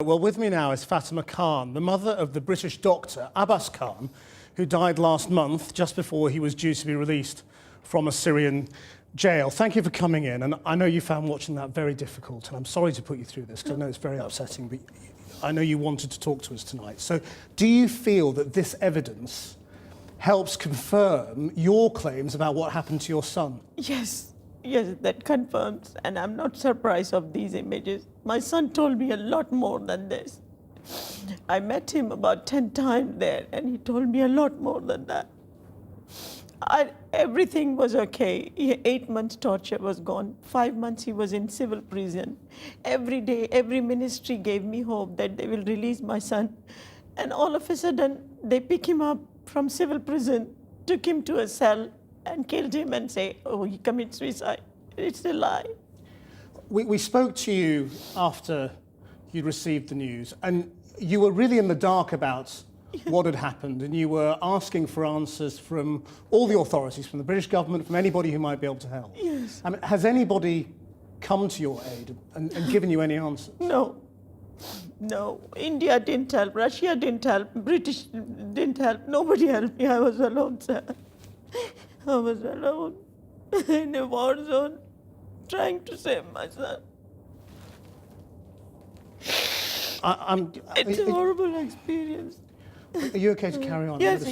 Well, with me now is Fatima Khan, the mother of the British doctor Abbas Khan, who died last month just before he was due to be released from a Syrian jail. Thank you for coming in, and I know you found watching that very difficult, and I'm sorry to put you through this because I know it's very upsetting, but I know you wanted to talk to us tonight. So do you feel that this evidence helps confirm your claims about what happened to your son? Yes, that confirms, and I'm not surprised of these images. My son told me a lot more than this. I met him about 10 times there, and he told me a lot more than that. Everything was okay. 8 months torture was gone. 5 months he was in civil prison. Every day, every ministry gave me hope that they will release my son. And all of a sudden, they pick him up from civil prison, took him to a cell, and killed him and say, oh, he committed suicide. It's a lie. We spoke to you after you'd received the news, and you were really in the dark about what had happened, and you were asking for answers from all the authorities, from the British government, from anybody who might be able to help. Yes. I mean, has anybody come to your aid and given you any answers? No. India didn't help, Russia didn't help, British didn't help, nobody helped me. I was alone, sir. I was alone in a war zone trying to save my son. It's a horrible experience. Are you okay to carry on? Yes.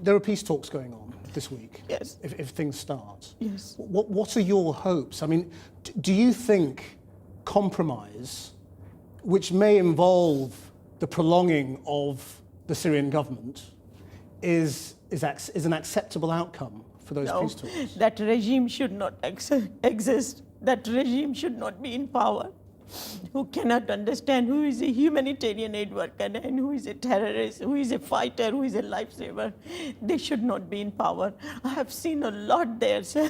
There are peace talks going on this week. Yes. If things start. Yes. What are your hopes? I mean, do you think compromise, which may involve the prolonging of the Syrian government, is an acceptable outcome for those peace talks? No, that regime should not exist. That regime should not be in power. Who cannot understand who is a humanitarian aid worker and who is a terrorist, who is a fighter, who is a lifesaver. They should not be in power. I have seen a lot there, sir.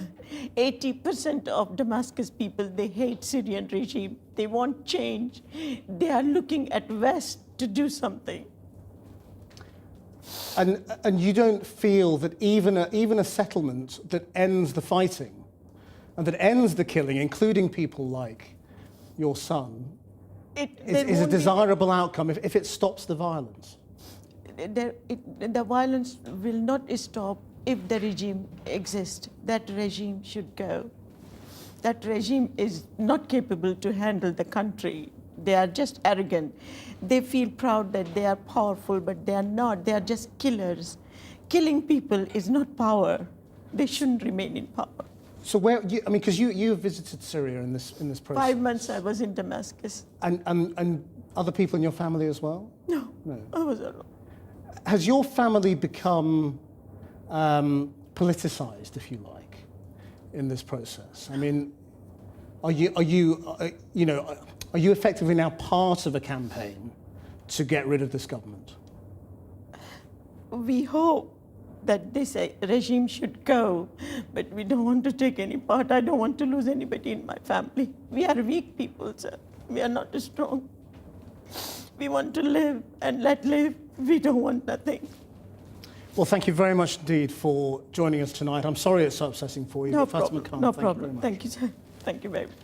80% of Damascus people, they hate Syrian regime. They want change. They are looking at West to do something. And you don't feel that even a settlement that ends the fighting and that ends the killing, including people like your son, is a desirable outcome if it stops the violence? The violence will not stop if the regime exists. That regime should go. That regime is not capable to handle the country. They are just arrogant. They feel proud that they are powerful, but they are not. They are just killers. Killing people is not power. They shouldn't remain in power. So because you visited Syria in this process. 5 months I was in Damascus. And other people in your family as well? No. I was alone. Has your family become politicized, if you like, in this process? I mean, are you effectively now part of a campaign to get rid of this government? We hope that this regime should go, but we don't want to take any part. I don't want to lose anybody in my family. We are weak people, sir. We are not strong. We want to live and let live. We don't want nothing. Well, thank you very much indeed for joining us tonight. I'm sorry it's so upsetting for you. No Fatima problem. Khan, No thank you problem. very much. Thank you, sir. Thank you very much.